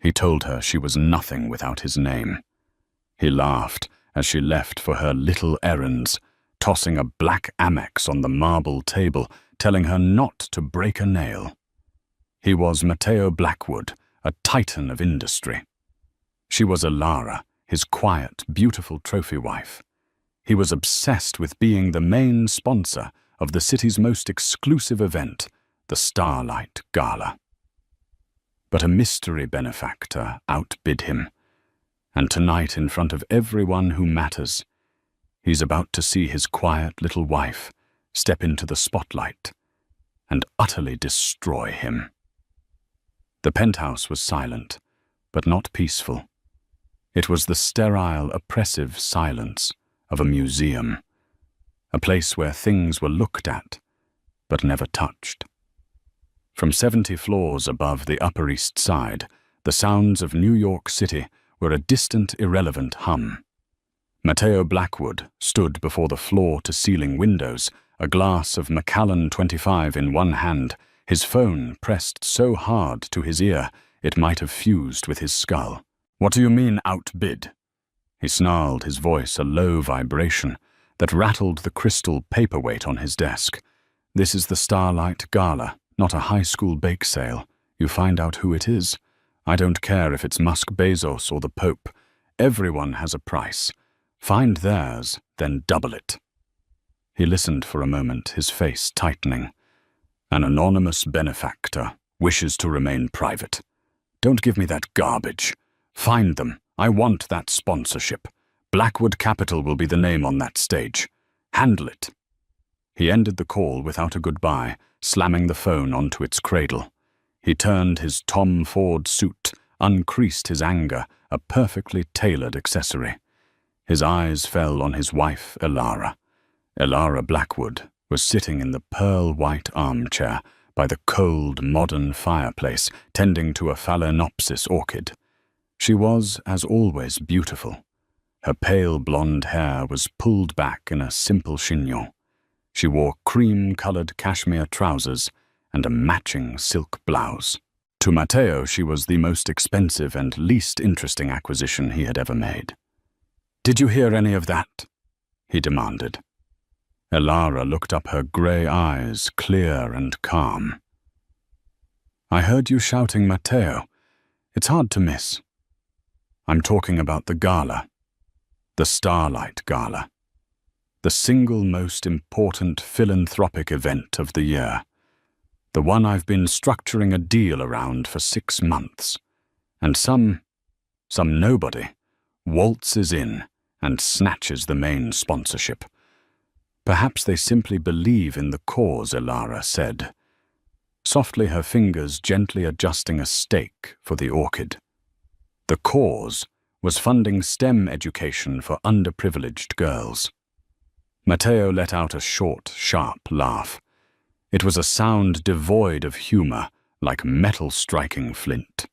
He told her she was nothing without his name. He laughed as she left for her little errands, tossing a black Amex on the marble table, telling her not to break a nail. He was Mateo Blackwood, a titan of industry. She was Elara, his quiet, beautiful trophy wife. He was obsessed with being the main sponsor of the city's most exclusive event, the Starlight Gala. But a mystery benefactor outbid him, and tonight, in front of everyone who matters, he's about to see his quiet little wife step into the spotlight and utterly destroy him. The penthouse was silent, but not peaceful. It was the sterile, oppressive silence of a museum, a place where things were looked at, but never touched. From 70 floors above the Upper East Side, the sounds of New York City were a distant, irrelevant hum. Mateo Blackwood stood before the floor-to-ceiling windows, a glass of Macallan 25 in one hand, his phone pressed so hard to his ear it might have fused with his skull. "What do you mean, outbid?" He snarled, his voice a low vibration that rattled the crystal paperweight on his desk. "This is the Starlight Gala, not a high school bake sale. You find out who it is. I don't care if it's Musk Bezos or the Pope. Everyone has a price. Find theirs, then double it." He listened for a moment, his face tightening. "An anonymous benefactor wishes to remain private. Don't give me that garbage. Find them. I want that sponsorship. Blackwood Capital will be the name on that stage. Handle it." He ended the call without a goodbye, slamming the phone onto its cradle. He turned his Tom Ford suit, uncreased his anger, a perfectly tailored accessory. His eyes fell on his wife, Elara. Elara Blackwood was sitting in the pearl-white armchair by the cold, modern fireplace, tending to a phalaenopsis orchid. She was, as always, beautiful. Her pale blonde hair was pulled back in a simple chignon. She wore cream-colored cashmere trousers and a matching silk blouse. To Mateo, she was the most expensive and least interesting acquisition he had ever made. "Did you hear any of that?" he demanded. Elara looked up, her grey eyes clear and calm. "I heard you shouting Mateo. It's hard to miss. I'm talking about the gala, the Starlight Gala, the single most important philanthropic event of the year, the one I've been structuring a deal around for 6 months, and some nobody waltzes in and snatches the main sponsorship. Perhaps they simply believe in the cause," Elara said, softly, her fingers gently adjusting a stake for the orchid. The cause was funding STEM education for underprivileged girls. Mateo let out a short, sharp laugh. It was a sound devoid of humor, like metal striking flint.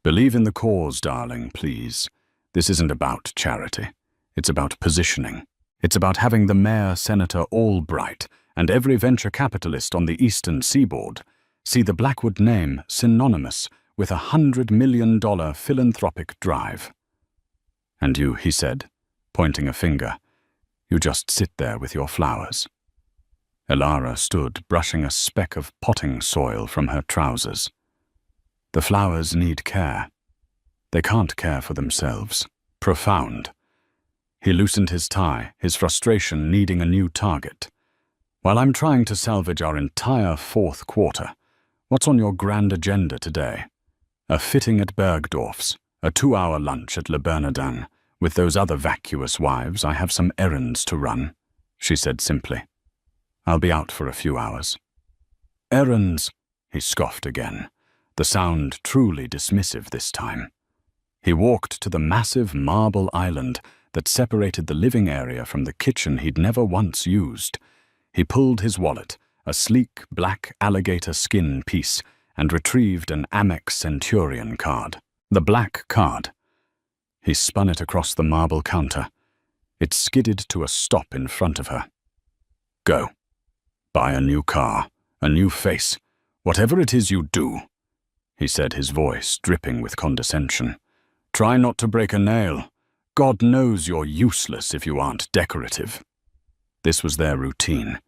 "Believe in the cause, darling, please. This isn't about charity. It's about positioning. It's about having the Mayor Senator Albright and every venture capitalist on the eastern seaboard see the Blackwood name synonymous with a $100 million philanthropic drive. And you," he said, pointing a finger, "you just sit there with your flowers." Elara stood, brushing a speck of potting soil from her trousers. "The flowers need care. They can't care for themselves." Profound. He loosened his tie, his frustration needing a new target. "While I'm trying to salvage our entire fourth quarter, what's on your grand agenda today?" "A fitting at Bergdorf's, a 2-hour lunch at Le Bernardin. With those other vacuous wives, I have some errands to run," she said simply. "I'll be out for a few hours." "Errands," he scoffed again, the sound truly dismissive this time. He walked to the massive marble island that separated the living area from the kitchen he'd never once used. He pulled his wallet, a sleek black alligator skin piece, and retrieved an Amex Centurion card. The black card. He spun it across the marble counter. It skidded to a stop in front of her. "Go. Buy a new car, a new face. Whatever it is you do, he said, his voice dripping with condescension. "Try not to break a nail. God knows you're useless if you aren't decorative." This was their routine.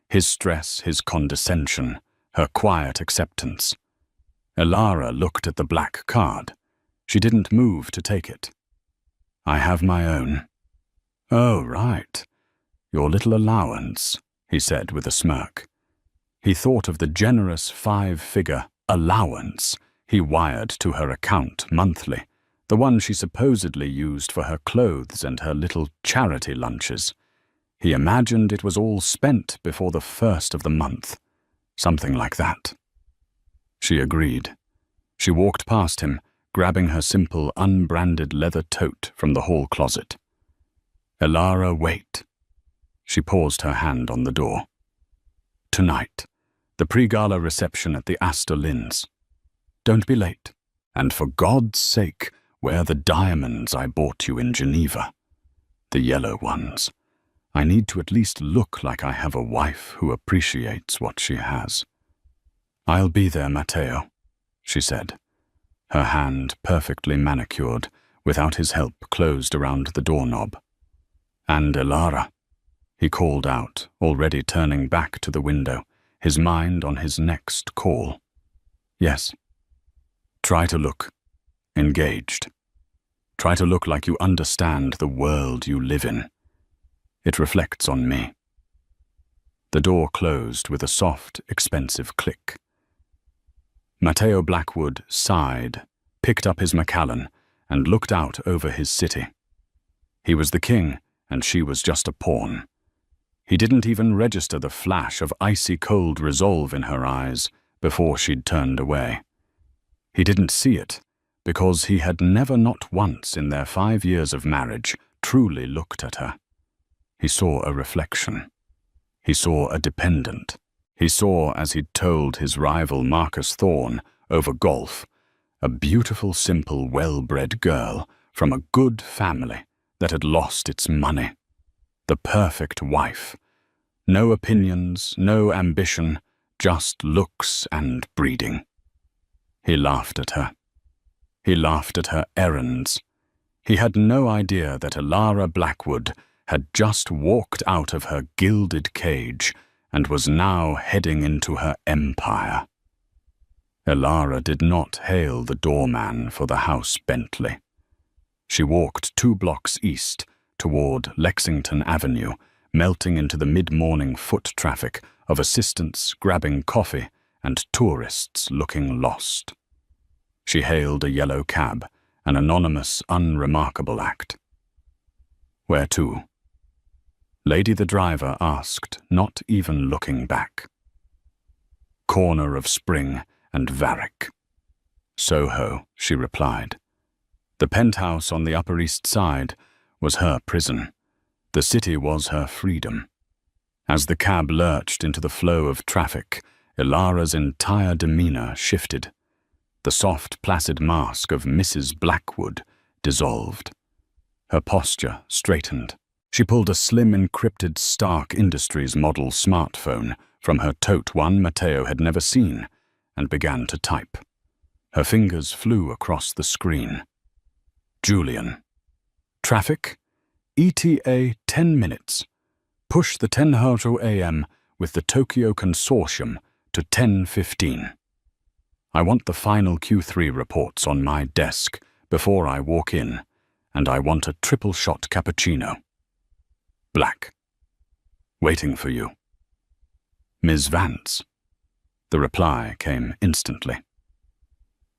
His stress, his condescension, her quiet acceptance. Elara looked at the black card. She didn't move to take it. "I have my own." "Oh, right. Your little allowance," he said with a smirk. He thought of the generous 5-figure allowance he wired to her account monthly, the one she supposedly used for her clothes and her little charity lunches. He imagined it was all spent before the first of the month. Something like that. She agreed. She walked past him, grabbing her simple, unbranded leather tote from the hall closet. "Elara, wait." She paused, her hand on the door. "Tonight, the pre-gala reception at the Astor Linns. Don't be late. And for God's sake, wear the diamonds I bought you in Geneva. The yellow ones. I need to at least look like I have a wife who appreciates what she has." "I'll be there, Matteo," she said. Her hand, perfectly manicured, without his help, closed around the doorknob. "And Elara," he called out, already turning back to the window, his mind on his next call. "Yes. Try to look engaged. Try to look like you understand the world you live in. It reflects on me." The door closed with a soft, expensive click. Matteo Blackwood sighed, picked up his Macallan, and looked out over his city. He was the king, and she was just a pawn. He didn't even register the flash of icy-cold resolve in her eyes before she'd turned away. He didn't see it, because he had never, not once in their 5 years of marriage, truly looked at her. He saw a reflection. He saw a dependent. He saw, as he'd told his rival Marcus Thorne over golf, a beautiful, simple, well-bred girl from a good family that had lost its money. The perfect wife. No opinions, no ambition, just looks and breeding. He laughed at her. He laughed at her errands. He had no idea that Elara Blackwood had just walked out of her gilded cage and was now heading into her empire. Elara did not hail the doorman for the house Bentley. She walked 2 blocks east toward Lexington Avenue, melting into the mid-morning foot traffic of assistants grabbing coffee and tourists looking lost. She hailed a yellow cab, an anonymous, unremarkable act. "Where to?" Lady the driver asked, not even looking back. "Corner of Spring and Varick." "Soho," she replied. The penthouse on the Upper East Side was her prison. The city was her freedom. As the cab lurched into the flow of traffic, Elara's entire demeanor shifted. The soft, placid mask of Mrs. Blackwood dissolved. Her posture straightened. She pulled a slim, encrypted Stark Industries model smartphone from her tote, one Matteo had never seen, and began to type. Her fingers flew across the screen. "Julian. Traffic? ETA 10 minutes. Push the Tenhojo AM with the Tokyo Consortium to 10:15. I want the final Q3 reports on my desk before I walk in, and I want a triple-shot cappuccino. Black. Waiting for you. Ms. Vance." The reply came instantly.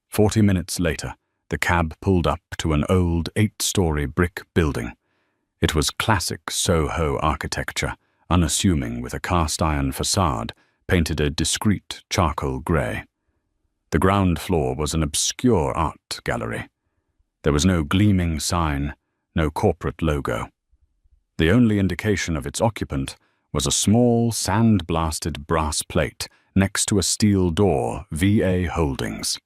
40 minutes later, the cab pulled up to an old 8-story brick building. It was classic Soho architecture, unassuming with a cast-iron facade painted a discreet charcoal grey. The ground floor was an obscure art gallery. There was no gleaming sign, no corporate logo. The only indication of its occupant was a small, sand-blasted brass plate next to a steel door, VA Holdings.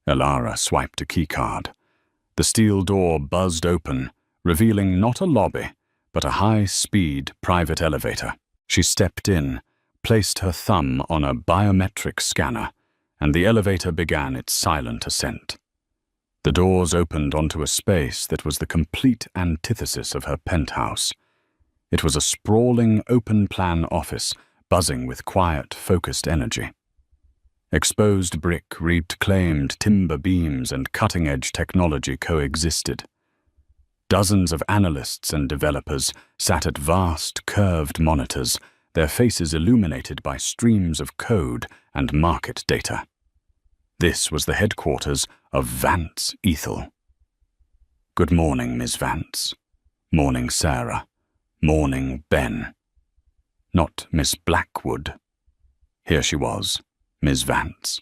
Elara swiped a keycard. The steel door buzzed open, revealing not a lobby, but a high-speed private elevator. She stepped in, placed her thumb on a biometric scanner, and the elevator began its silent ascent. The doors opened onto a space that was the complete antithesis of her penthouse. It was a sprawling, open-plan office, buzzing with quiet, focused energy. Exposed brick, reclaimed timber beams, and cutting-edge technology coexisted. Dozens of analysts and developers sat at vast, curved monitors, their faces illuminated by streams of code and market data. This was the headquarters of Vance Ethel. Good morning, Miss Vance. Morning, Sarah. Morning, Ben. Not Miss Blackwood. Here she was, Miss Vance.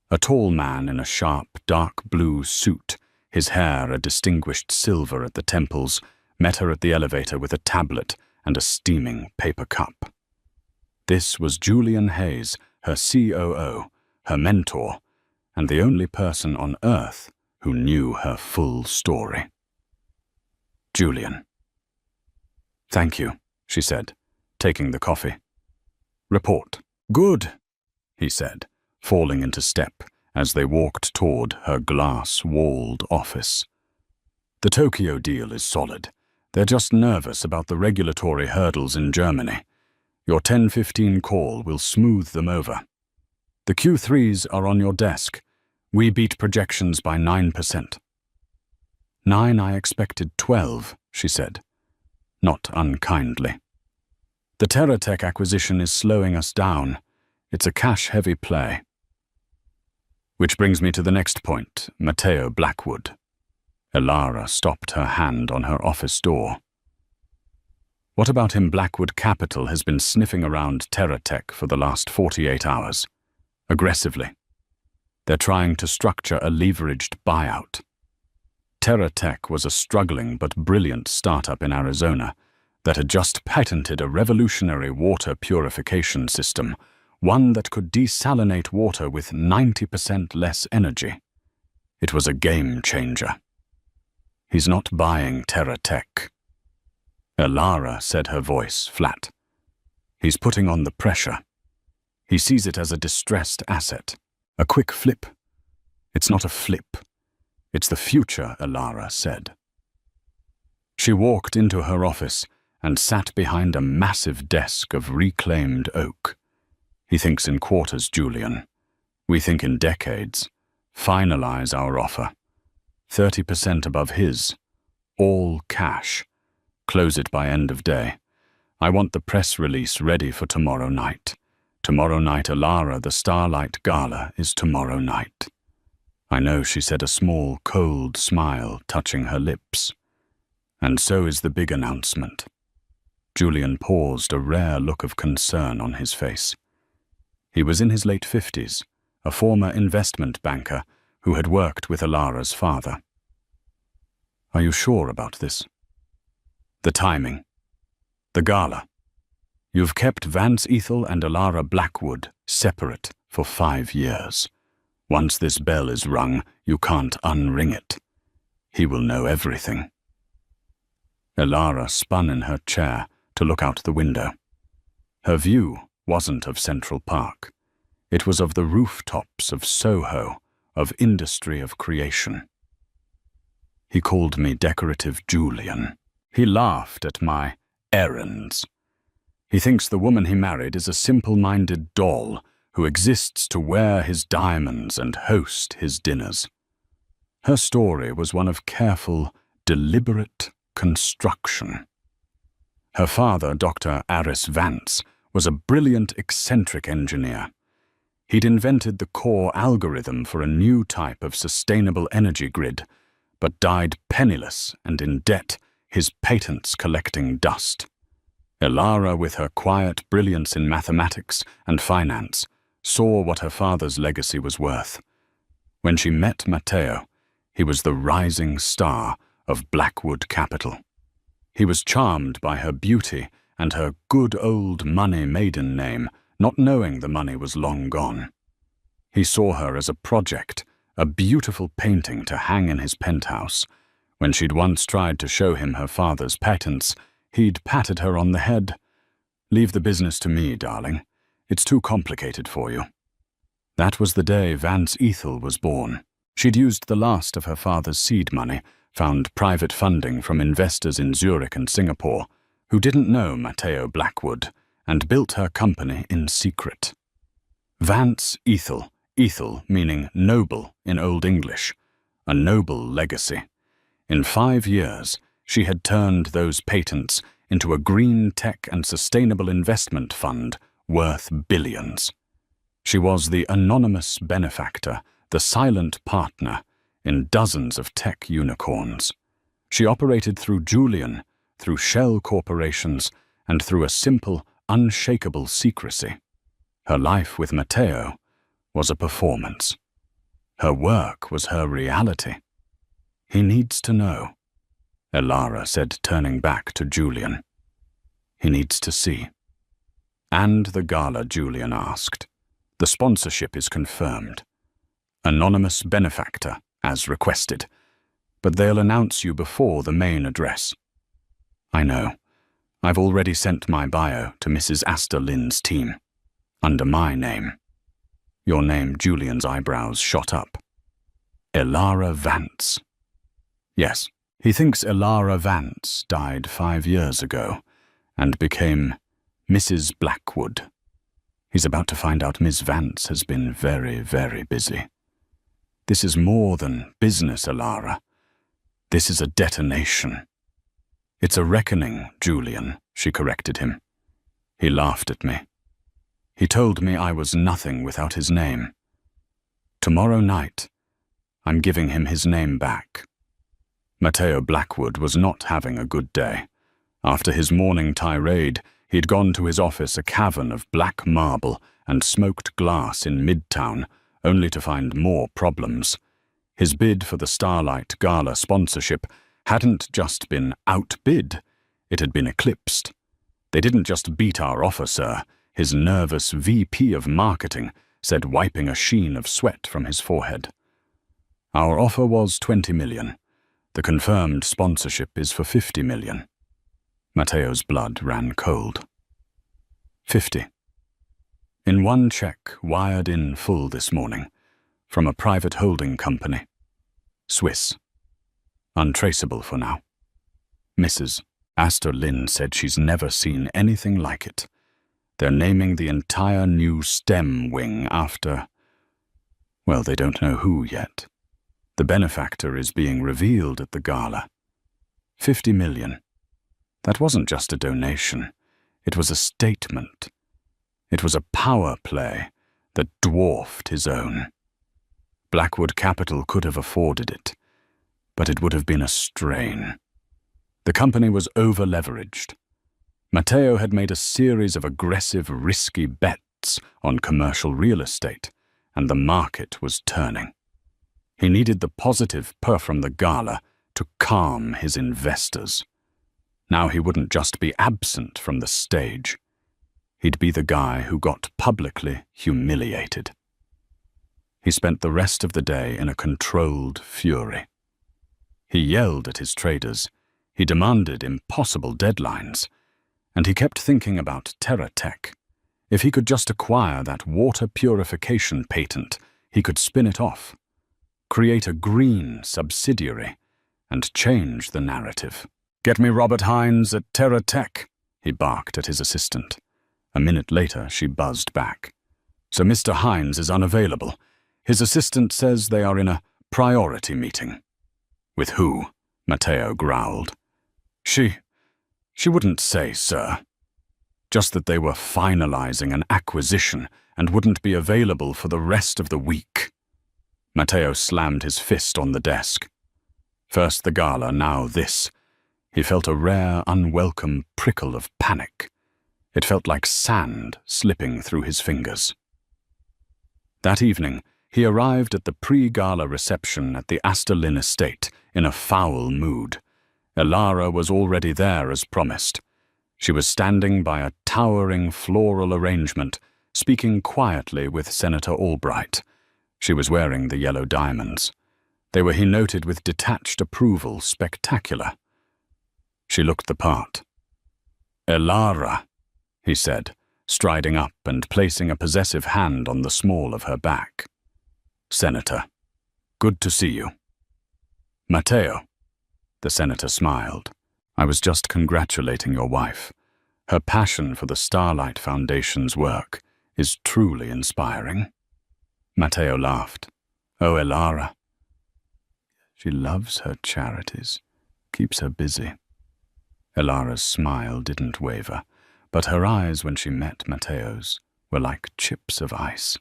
A tall man in a sharp, dark blue suit, his hair a distinguished silver at the temples, met her at the elevator with a tablet and a steaming paper cup. This was Julian Hayes, her COO, her mentor, and the only person on Earth who knew her full story. Julian. Thank you, she said, taking the coffee. Report. Good, he said, falling into step as they walked toward her glass-walled office. The Tokyo deal is solid. They're just nervous about the regulatory hurdles in Germany. Your 10:15 call will smooth them over. The Q3s are on your desk. We beat projections by 9%. 9, I expected 12, she said, not unkindly. The TerraTech acquisition is slowing us down. It's a cash-heavy play. Which brings me to the next point, Matteo Blackwood. Elara stopped her hand on her office door. What about him? Blackwood Capital has been sniffing around TerraTech for the last 48 hours. Aggressively. They're trying to structure a leveraged buyout. TerraTech was a struggling but brilliant startup in Arizona that had just patented a revolutionary water purification system, one that could desalinate water with 90% less energy. It was a game changer. He's not buying TerraTech. Elara said, her voice flat. He's putting on the pressure. He sees it as a distressed asset, a quick flip. It's not a flip. It's the future, Elara said. She walked into her office and sat behind a massive desk of reclaimed oak. He thinks in quarters, Julian. We think in decades. Finalize our offer. 30% above his. All cash. Close it by end of day. I want the press release ready for tomorrow night. Tomorrow night, Elara, the Starlight Gala is tomorrow night. I know, she said, a small, cold smile touching her lips. And so is the big announcement. Julian paused, a rare look of concern on his face. He was in his late 50s, a former investment banker who had worked with Elara's father. Are you sure about this? The timing. The gala. You've kept Vance Ethel and Elara Blackwood separate for 5 years. Once this bell is rung, you can't unring it. He will know everything. Elara spun in her chair to look out the window. Her view wasn't of Central Park. It was of the rooftops of Soho, of industry of creation. He called me decorative Julian. He laughed at my errands. He thinks the woman he married is a simple-minded doll who exists to wear his diamonds and host his dinners. Her story was one of careful, deliberate construction. Her father, Dr. Aris Vance, was a brilliant, eccentric engineer. He'd invented the core algorithm for a new type of sustainable energy grid, but died penniless and in debt, his patents collecting dust. Elara, with her quiet brilliance in mathematics and finance, saw what her father's legacy was worth. When she met Matteo, he was the rising star of Blackwood Capital. He was charmed by her beauty and her good old money maiden name, not knowing the money was long gone. He saw her as a project, a beautiful painting to hang in his penthouse. When she'd once tried to show him her father's patents, he'd patted her on the head. Leave the business to me, darling. It's too complicated for you. That was the day Vance Ethel was born. She'd used the last of her father's seed money, found private funding from investors in Zurich and Singapore, who didn't know Matteo Blackwood, and built her company in secret. Vance Ethel, Ethel meaning noble in Old English, a noble legacy. In 5 years, she had turned those patents into a green tech and sustainable investment fund worth billions. She was the anonymous benefactor, the silent partner in dozens of tech unicorns. She operated through Julian, through shell corporations, and through a simple, unshakable secrecy. Her life with Matteo was a performance. Her work was her reality. He needs to know, Elara said, turning back to Julian. He needs to see. And the gala, Julian asked. The sponsorship is confirmed. Anonymous benefactor, as requested. But they'll announce you before the main address. I know. I've already sent my bio to Mrs. Astor Lynn's team. Under my name. Your name, Julian's eyebrows shot up. Elara Vance. Yes, he thinks Elara Vance died 5 years ago and became Mrs. Blackwood. He's about to find out Miss Vance has been very, very busy. This is more than business, Elara. This is a detonation. It's a reckoning, Julian, she corrected him. He laughed at me. He told me I was nothing without his name. Tomorrow night, I'm giving him his name back. Matteo Blackwood was not having a good day. After his morning tirade, he'd gone to his office, a cavern of black marble and smoked glass in Midtown, only to find more problems. His bid for the Starlight Gala sponsorship hadn't just been outbid, it had been eclipsed. They didn't just beat our offer, sir, his nervous VP of marketing said, wiping a sheen of sweat from his forehead. Our offer was 20 million. The confirmed sponsorship is for 50 million. Matteo's blood ran cold. 50. In one check wired in full this morning, from a private holding company. Swiss. Untraceable for now. Mrs. Astor Lynn said she's never seen anything like it. They're naming the entire new STEM wing after, well, they don't know who yet. The benefactor is being revealed at the gala. 50 million. That wasn't just a donation. It was a statement. It was a power play that dwarfed his own. Blackwood Capital could have afforded it, but it would have been a strain. The company was over-leveraged. Matteo had made a series of aggressive, risky bets on commercial real estate, and the market was turning. He needed the positive purr from the gala to calm his investors. Now he wouldn't just be absent from the stage. He'd be the guy who got publicly humiliated. He spent the rest of the day in a controlled fury. He yelled at his traders. He demanded impossible deadlines. And he kept thinking about TerraTech. If he could just acquire that water purification patent, he could spin it off, create a green subsidiary, and change the narrative. Get me Robert Hines at TerraTech, he barked at his assistant. A minute later, she buzzed back. So Mr. Hines is unavailable. His assistant says they are in a priority meeting. With who? Matteo growled. She wouldn't say, sir. Just that they were finalizing an acquisition and wouldn't be available for the rest of the week. Matteo slammed his fist on the desk. First the gala, now this. He felt a rare, unwelcome prickle of panic. It felt like sand slipping through his fingers. That evening, he arrived at the pre-gala reception at the Astor Lynn estate in a foul mood. Elara was already there as promised. She was standing by a towering floral arrangement, speaking quietly with Senator Albright. She was wearing the yellow diamonds. They were, he noted with detached approval, spectacular. She looked the part. Elara, he said, striding up and placing a possessive hand on the small of her back. "Senator, good to see you." "Matteo." The senator smiled. "I was just congratulating your wife. Her passion for the Starlight Foundation's work is truly inspiring." Matteo laughed. "Oh, Elara. She loves her charities, keeps her busy." Elara's smile didn't waver, but her eyes when she met Matteo's were like chips of ice.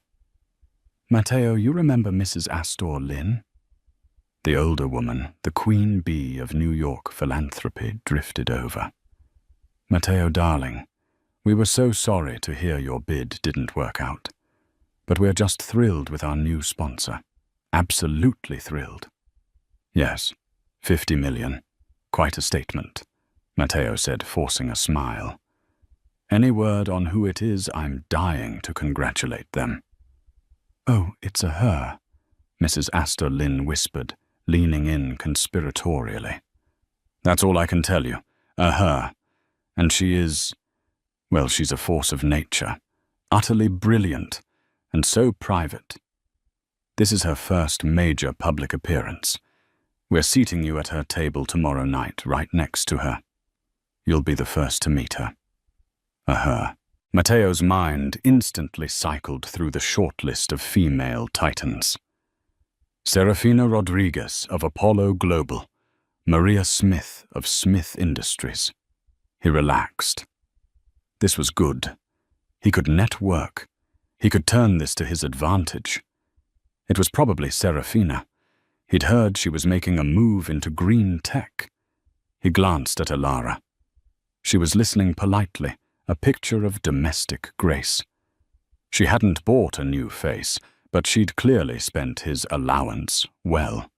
"Matteo, you remember Mrs. Astor Lynn?" The older woman, the queen bee of New York philanthropy, drifted over. "Matteo, darling, we were so sorry to hear your bid didn't work out. But we're just thrilled with our new sponsor. Absolutely thrilled." "Yes, 50 million. Quite a statement," Matteo said, forcing a smile. "Any word on who it is? I'm dying to congratulate them." "Oh, it's a her," Mrs. Astor Lynn whispered, leaning in conspiratorially. "That's all I can tell you. A her. And she is, well, she's a force of nature. Utterly brilliant, and so private. This is her first major public appearance. We're seating you at her table tomorrow night, right next to her. You'll be the first to meet her." A her. Matteo's mind instantly cycled through the short list of female titans. Serafina Rodriguez of Apollo Global, Maria Smith of Smith Industries. He relaxed. This was good. He could network. He could turn this to his advantage. It was probably Serafina. He'd heard she was making a move into green tech. He glanced at Elara. She was listening politely, a picture of domestic grace. She hadn't bought a new face, but she'd clearly spent his allowance well.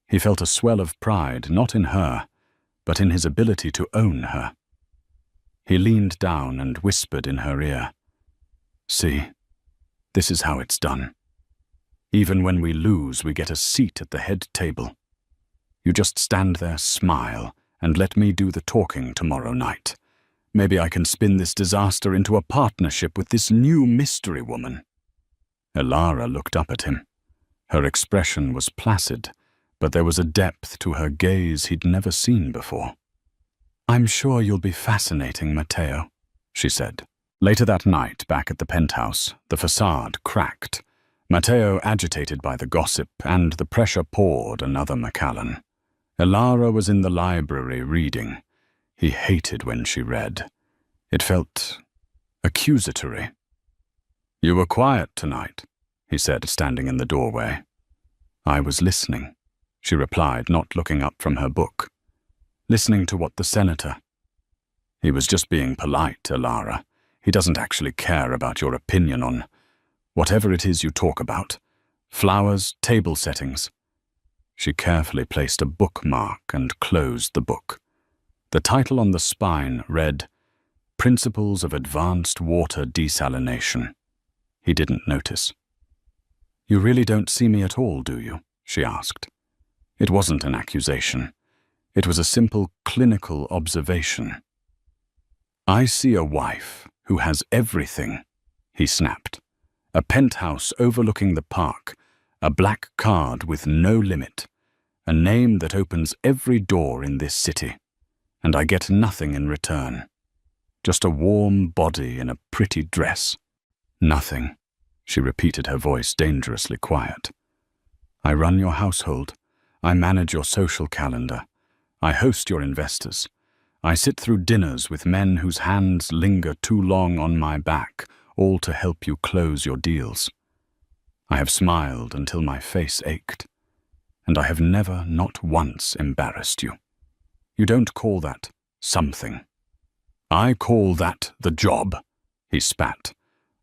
He felt a swell of pride, not in her, but in his ability to own her. He leaned down and whispered in her ear, "See, this is how it's done. Even when we lose, we get a seat at the head table. You just stand there, smile, and let me do the talking tomorrow night. Maybe I can spin this disaster into a partnership with this new mystery woman." Elara looked up at him. Her expression was placid, but there was a depth to her gaze he'd never seen before. "I'm sure you'll be fascinating, Matteo," she said. Later that night, back at the penthouse, the facade cracked. Matteo agitated by the gossip, and the pressure poured another Macallan. Elara was in the library reading. He hated when she read. It felt accusatory. "You were quiet tonight," he said, standing in the doorway. "I was listening," she replied, not looking up from her book. "Listening to what the senator—" "He was just being polite, Elara. He doesn't actually care about your opinion on whatever it is you talk about. Flowers, table settings." She carefully placed a bookmark and closed the book. The title on the spine read, "Principles of Advanced Water Desalination." He didn't notice. "You really don't see me at all, do you?" she asked. It wasn't an accusation. It was a simple clinical observation. "I see a wife who has everything," he snapped. "A penthouse overlooking the park, a black card with no limit, a name that opens every door in this city, and I get nothing in return. Just a warm body in a pretty dress." "Nothing," she repeated, her voice dangerously quiet. "I run your household. I manage your social calendar. I host your investors. I sit through dinners with men whose hands linger too long on my back, all to help you close your deals. I have smiled until my face ached, and I have never, not once, embarrassed you. You don't call that something. I call that the job," he spat.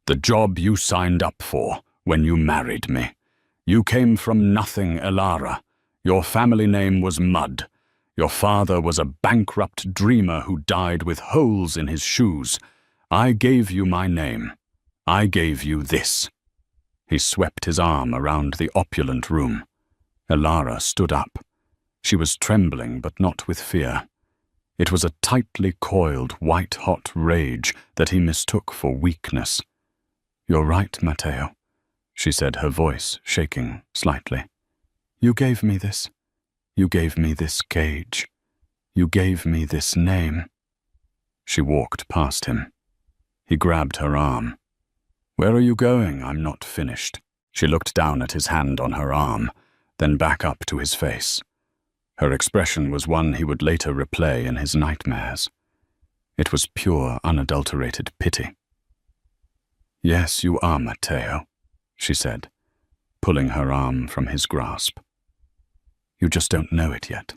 "The job you signed up for when you married me. You came from nothing, Elara. Your family name was Mud. Your father was a bankrupt dreamer who died with holes in his shoes. I gave you my name. I gave you this." He swept his arm around the opulent room. Elara stood up. She was trembling, but not with fear. It was a tightly coiled, white-hot rage that he mistook for weakness. "You're right, Matteo," she said, her voice shaking slightly. "You gave me this. You gave me this cage. You gave me this name." She walked past him. He grabbed her arm. "Where are you going? I'm not finished." She looked down at his hand on her arm, then back up to his face. Her expression was one he would later replay in his nightmares. It was pure, unadulterated pity. "Yes, you are, Matteo," she said, pulling her arm from his grasp. "You just don't know it yet.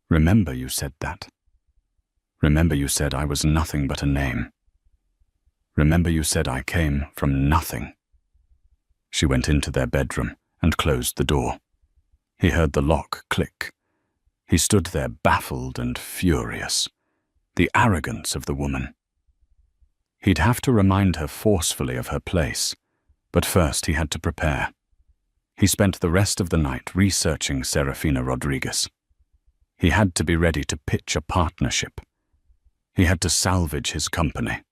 Remember you said that. Remember you said I was nothing but a name. Remember you said I came from nothing." She went into their bedroom and closed the door. He heard the lock click. He stood there baffled and furious. The arrogance of the woman. He'd have to remind her forcefully of her place, but first he had to prepare. He spent the rest of the night researching Serafina Rodriguez. He had to be ready to pitch a partnership. He had to salvage his company.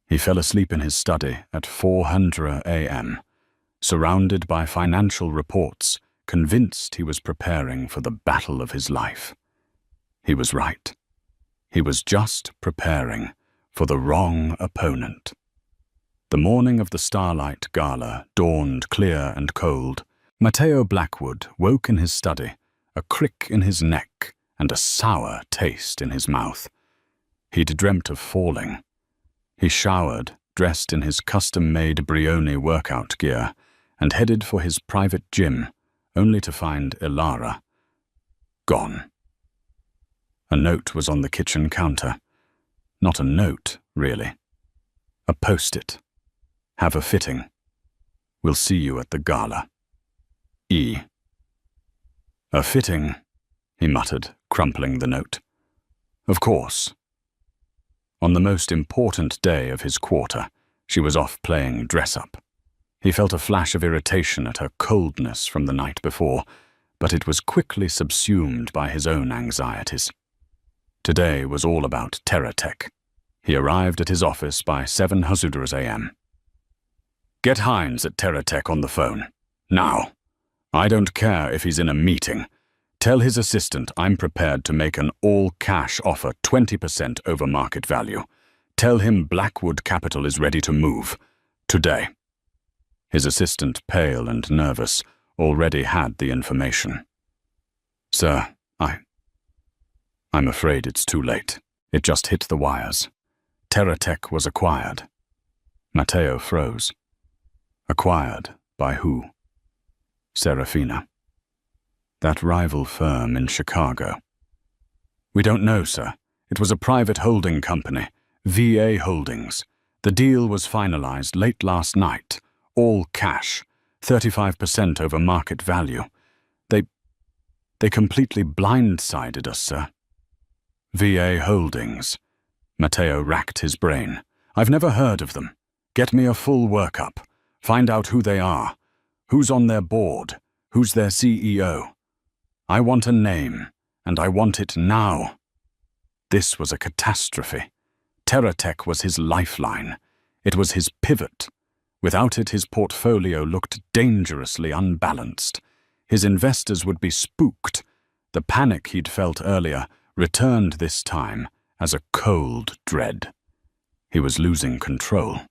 He fell asleep in his study at 4:00 a.m., surrounded by financial reports, convinced he was preparing for the battle of his life. He was right. He was just preparing for the wrong opponent. The morning of the Starlight Gala dawned clear and cold. Matteo Blackwood woke in his study, a crick in his neck and a sour taste in his mouth. He'd dreamt of falling. He showered, dressed in his custom-made Brioni workout gear, and headed for his private gym, only to find Elara gone. A note was on the kitchen counter. Not a note, really. A post-it. "Have a fitting. We'll see you at the gala. E." "A fitting," he muttered, crumpling the note. "Of course." On the most important day of his quarter, she was off playing dress-up. He felt a flash of irritation at her coldness from the night before, but it was quickly subsumed by his own anxieties. Today was all about Terratech. He arrived at his office by 7:00 a.m. "Get Hines at Terratech on the phone. Now. I don't care if he's in a meeting. Tell his assistant I'm prepared to make an all-cash offer 20% over market value. Tell him Blackwood Capital is ready to move. Today." His assistant, pale and nervous, already had the information. "Sir, I'm afraid it's too late. It just hit the wires. Terratech was acquired." Matteo froze. Acquired by who? Serafina. That rival firm in Chicago. "We don't know, sir. It was a private holding company, VA Holdings. The deal was finalized late last night. All cash, 35% over market value. They completely blindsided us, sir." VA Holdings. Matteo racked his brain. "I've never heard of them. Get me a full workup. Find out who they are. Who's on their board? Who's their CEO? I want a name, and I want it now." This was a catastrophe. Terratech was his lifeline. It was his pivot. Without it, his portfolio looked dangerously unbalanced. His investors would be spooked. The panic he'd felt earlier returned this time as a cold dread. He was losing control.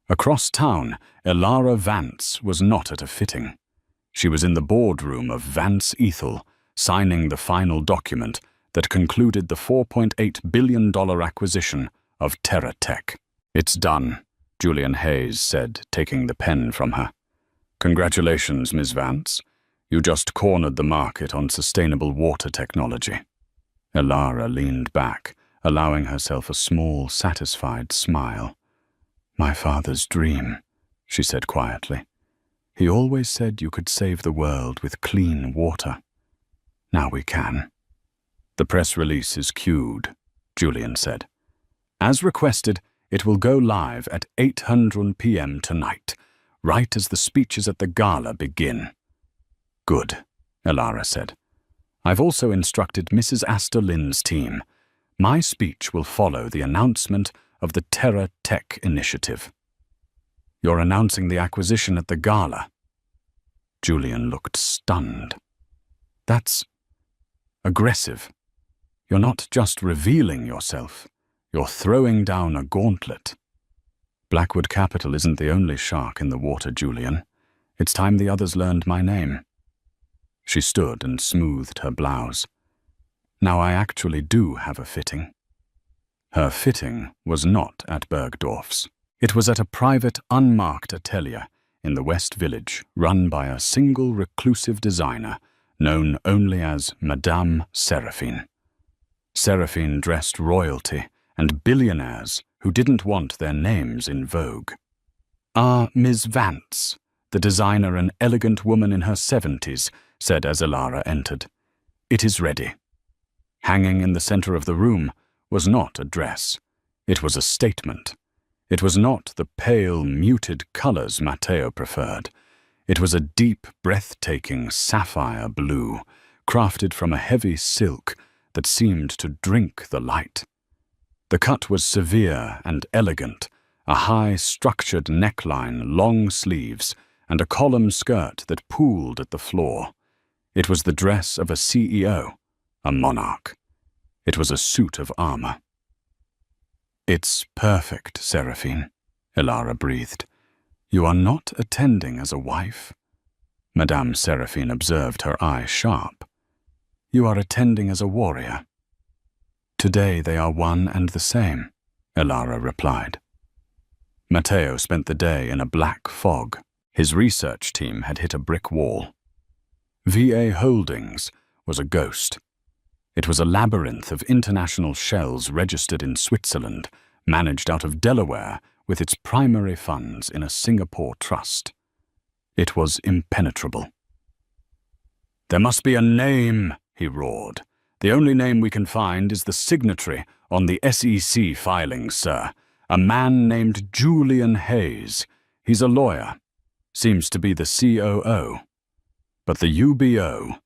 Across town, Elara Vance was not at a fitting. She was in the boardroom of Vance Ethel, signing the final document that concluded the $4.8 billion acquisition of Terratech. "It's done," Julian Hayes said, taking the pen from her. "Congratulations, Ms. Vance. You just cornered the market on sustainable water technology." Elara leaned back, allowing herself a small, satisfied smile. "My father's dream," she said quietly. "He always said you could save the world with clean water. Now we can." "The press release is queued," Julian said. "As requested, it will go live at 8:00 p.m. tonight, right as the speeches at the gala begin." "Good," Elara said. I've also instructed Mrs. Astor Lynn's team. My speech will follow the announcement of the Terra Tech Initiative. You're announcing the acquisition at the Gala. Julian looked stunned. That's aggressive. You're not just revealing yourself, you're throwing down a gauntlet. Blackwood Capital isn't the only shark in the water, Julian. It's time the others learned my name. She stood and smoothed her blouse. Now I actually do have a fitting. Her fitting was not at Bergdorf's. It was at a private, unmarked atelier in the West Village, run by a single reclusive designer known only as Madame Seraphine. Seraphine dressed royalty and billionaires who didn't want their names in vogue. Miss Vance, the designer, an elegant woman in her 70s, said as Elara entered. It is ready. Hanging in the center of the room was not a dress. It was a statement. It was not the pale, muted colors Matteo preferred. It was a deep, breathtaking sapphire blue, crafted from a heavy silk that seemed to drink the light. The cut was severe and elegant, a high, structured neckline, long sleeves, and a column skirt that pooled at the floor. It was the dress of a CEO, a monarch. It was a suit of armor. It's perfect, Seraphine, Elara breathed. You are not attending as a wife. Madame Seraphine observed, her eye sharp. You are attending as a warrior. Today they are one and the same, Elara replied. Matteo spent the day in a black fog. His research team had hit a brick wall. VA Holdings was a ghost. It was a labyrinth of international shells registered in Switzerland, managed out of Delaware with its primary funds in a Singapore trust. It was impenetrable. There must be a name, he roared. The only name we can find is the signatory on the SEC filings, sir. A man named Julian Hayes. He's a lawyer. Seems to be the COO. But the UBO,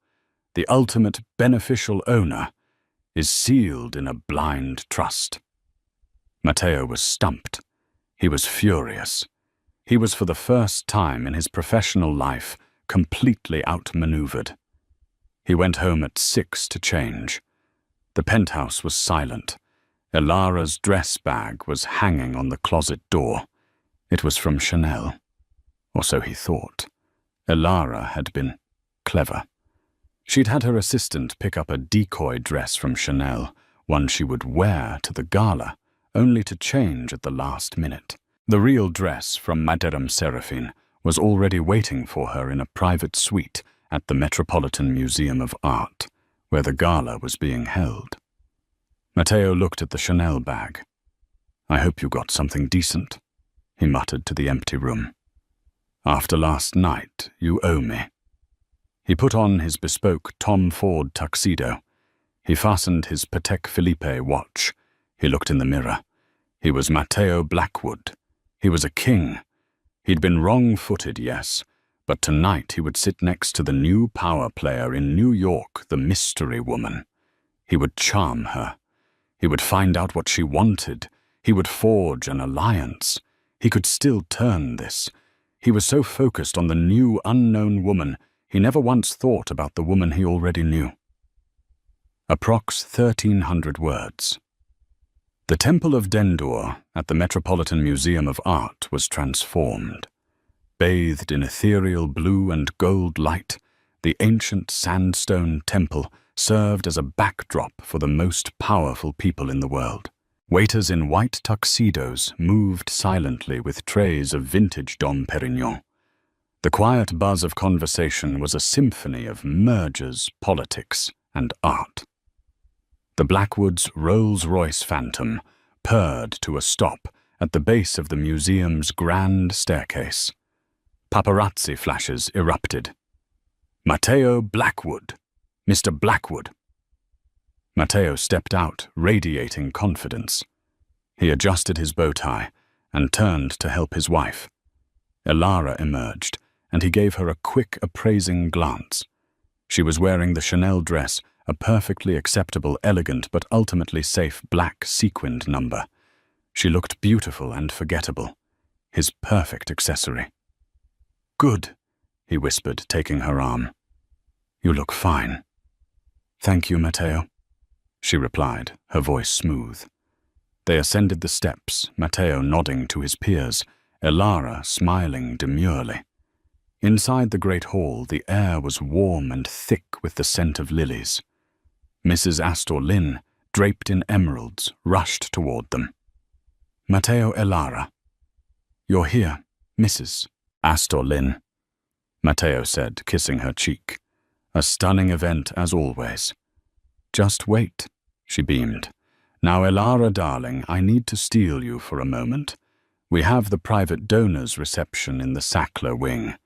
the ultimate beneficial owner, is sealed in a blind trust. Matteo was stumped. He was furious. He was for the first time in his professional life completely outmaneuvered. He went home at 6 to change. The penthouse was silent. Elara's dress bag was hanging on the closet door. It was from Chanel. Or so he thought. Elara had been clever. She'd had her assistant pick up a decoy dress from Chanel, one she would wear to the gala, only to change at the last minute. The real dress from Madame Seraphine was already waiting for her in a private suite at the Metropolitan Museum of Art, where the gala was being held. Matteo looked at the Chanel bag. I hope you got something decent, he muttered to the empty room. After last night, you owe me. He put on his bespoke Tom Ford tuxedo. He fastened his Patek Philippe watch. He looked in the mirror. He was Matteo Blackwood. He was a king. He'd been wrong-footed, yes, but tonight he would sit next to the new power player in New York, the mystery woman. He would charm her. He would find out what she wanted. He would forge an alliance. He could still turn this. He was so focused on the new unknown woman, he never once thought about the woman he already knew. Approx 1,300 words. The Temple of Dendur at the Metropolitan Museum of Art was transformed. Bathed in ethereal blue and gold light, the ancient sandstone temple served as a backdrop for the most powerful people in the world. Waiters in white tuxedos moved silently with trays of vintage Dom Perignon. The quiet buzz of conversation was a symphony of mergers, politics, and art. The Blackwoods' Rolls-Royce Phantom purred to a stop at the base of the museum's grand staircase. Paparazzi flashes erupted. Matteo Blackwood! Mr. Blackwood! Matteo stepped out, radiating confidence. He adjusted his bow tie and turned to help his wife. Elara emerged, and he gave her a quick, appraising glance. She was wearing the Chanel dress, a perfectly acceptable, elegant, but ultimately safe black sequined number. She looked beautiful and forgettable, his perfect accessory. "Good," he whispered, taking her arm. "You look fine." "Thank you, Matteo," she replied, her voice smooth. They ascended the steps, Matteo nodding to his peers, Elara smiling demurely. Inside the great hall, the air was warm and thick with the scent of lilies. Mrs. Astor Lynn, draped in emeralds, rushed toward them. "Matteo, Elara." "You're here, Mrs. Astor Lynn," Matteo said, kissing her cheek. "A stunning event, as always." "Just wait," she beamed. "Now, Elara, darling, I need to steal you for a moment. We have the private donors' reception in the Sackler wing.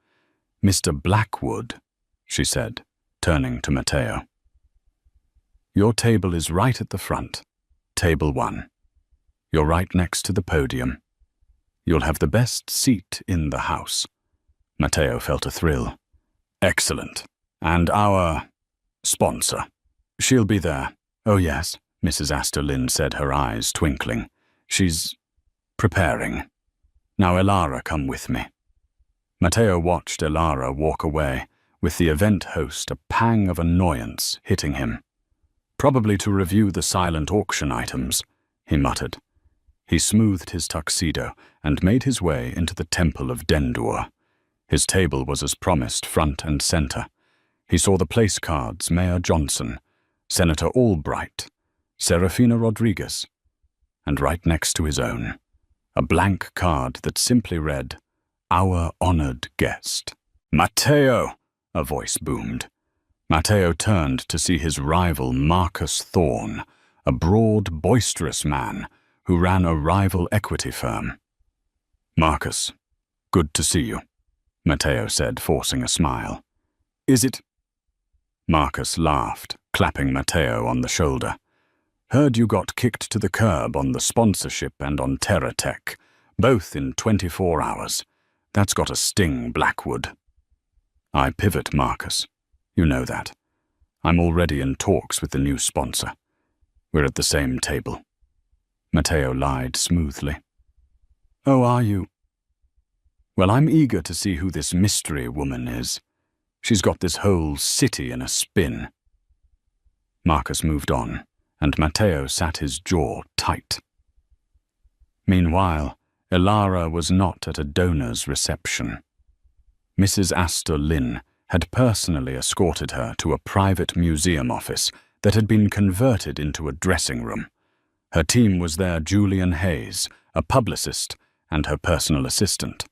Mr. Blackwood," she said, turning to Matteo. "Your table is right at the front, table 1. You're right next to the podium. You'll have the best seat in the house." Matteo felt a thrill. "Excellent. And our sponsor? She'll be there." "Oh yes," Mrs. Astor Lynn said, her eyes twinkling. "She's preparing. Now, Elara, come with me." Matteo watched Elara walk away, with the event host a pang of annoyance hitting him. "Probably to review the silent auction items," he muttered. He smoothed his tuxedo and made his way into the Temple of Dendur. His table was as promised, front and center. He saw the place cards: Mayor Johnson, Senator Albright, Serafina Rodriguez, and right next to his own, a blank card that simply read, "Our honored guest." "Matteo!" a voice boomed. Matteo turned to see his rival Marcus Thorne, a broad, boisterous man who ran a rival equity firm. "Marcus, good to see you," Matteo said, forcing a smile. "Is it?" Marcus laughed, clapping Matteo on the shoulder. "Heard you got kicked to the curb on the sponsorship and on TerraTech, both in 24 hours. That's got a sting, Blackwood." "I pivot, Marcus. You know that. I'm already in talks with the new sponsor. We're at the same table." Matteo lied smoothly. "Oh, are you? Well, I'm eager to see who this mystery woman is. She's got this whole city in a spin." Marcus moved on, and Matteo sat his jaw tight. Meanwhile, Elara was not at a donor's reception. Mrs. Astor Lynn had personally escorted her to a private museum office that had been converted into a dressing room. Her team was there: Julian Hayes, a publicist, and her personal assistant.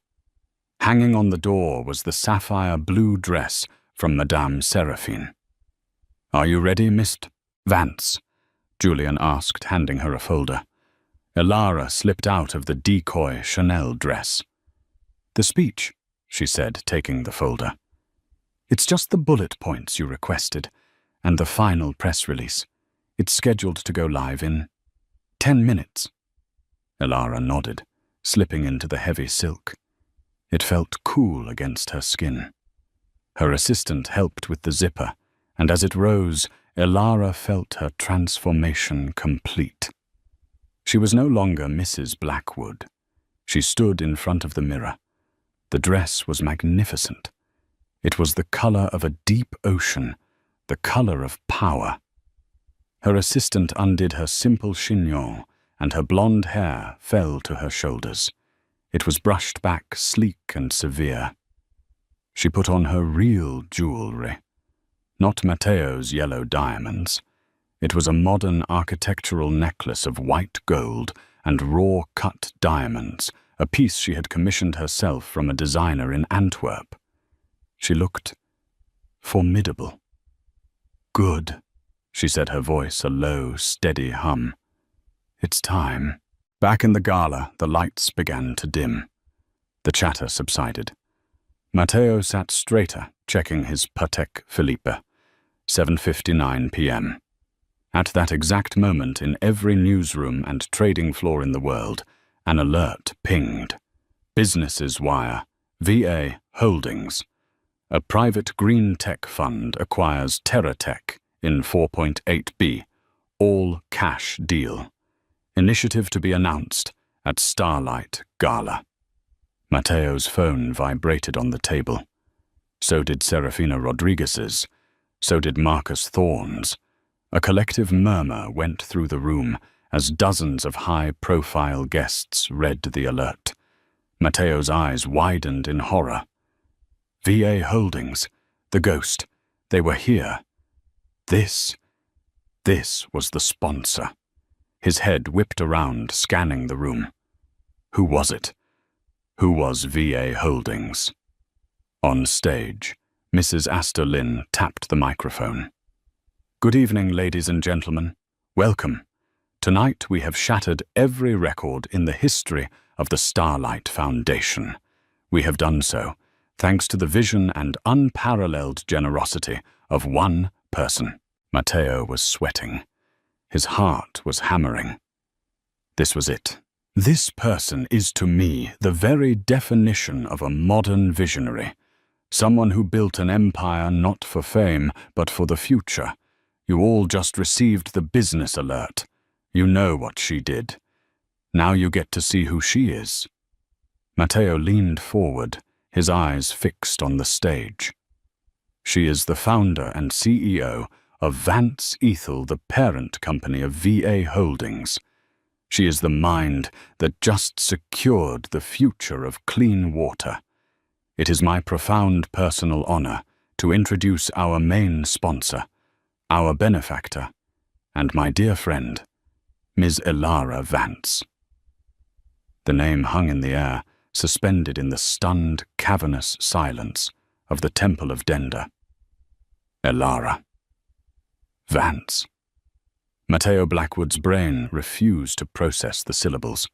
Hanging on the door was the sapphire blue dress from Madame Seraphine. "Are you ready, Miss Vance?" Julian asked, handing her a folder. Elara slipped out of the decoy Chanel dress. "The speech," she said, taking the folder. "It's just the bullet points you requested, and the final press release. It's scheduled to go live in 10 minutes. Elara nodded, slipping into the heavy silk. It felt cool against her skin. Her assistant helped with the zipper, and as it rose, Elara felt her transformation complete. She was no longer Mrs. Blackwood. She stood in front of the mirror. The dress was magnificent. It was the color of a deep ocean, the color of power. Her assistant undid her simple chignon, and her blonde hair fell to her shoulders. It was brushed back, sleek and severe. She put on her real jewelry, not Matteo's yellow diamonds. It was a modern architectural necklace of white gold and raw-cut diamonds, a piece she had commissioned herself from a designer in Antwerp. She looked formidable. "Good," she said, her voice a low, steady hum. "It's time." Back in the Gala, the lights began to dim. The chatter subsided. Matteo sat straighter, checking his Patek Philippe. 7:59 p.m. At that exact moment, in every newsroom and trading floor in the world, an alert pinged. Businesses wire, VA Holdings. A private green tech fund acquires TerraTech in 4.8B, all cash deal. Initiative to be announced at Starlight Gala. Mateo's phone vibrated on the table. So did Serafina Rodriguez's. So did Marcus Thorne's. A collective murmur went through the room as dozens of high-profile guests read the alert. Mateo's eyes widened in horror. VA Holdings, the ghost, they were here. This was the sponsor. His head whipped around, scanning the room. Who was it? Who was VA Holdings? On stage, Mrs. Astor Lynn tapped the microphone. Good evening, ladies and gentlemen. Welcome. Tonight we have shattered every record in the history of the Starlight Foundation. We have done so thanks to the vision and unparalleled generosity of one person. Mateo was sweating. His heart was hammering. This was it. This person is to me the very definition of a modern visionary. Someone who built an empire not for fame, but for the future. You all just received the business alert. You know what she did. Now you get to see who she is. Mateo leaned forward, his eyes fixed on the stage. She is the founder and CEO of Vance Ethel, the parent company of VA Holdings. She is the mind that just secured the future of clean water. It is my profound personal honor to introduce our main sponsor, our benefactor, and my dear friend, Ms. Elara Vance. The name hung in the air, suspended in the stunned, cavernous silence of the Temple of Denda. Elara. Vance. Mateo Blackwood's brain refused to process the syllables.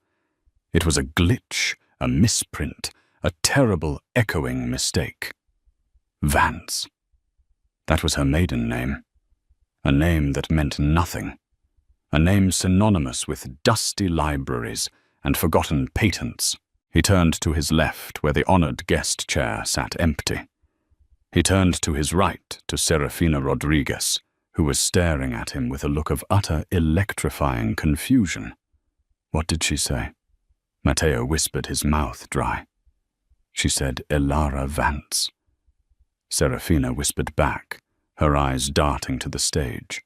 It was a glitch, a misprint, a terrible echoing mistake. Vance. That was her maiden name. A name that meant nothing. A name synonymous with dusty libraries and forgotten patents. He turned to his left, where the honored guest chair sat empty. He turned to his right, to Serafina Rodriguez, who was staring at him with a look of utter electrifying confusion. What did she say? Mateo whispered, his mouth dry. She said, Elara Vance. Serafina whispered back, her eyes darting to the stage.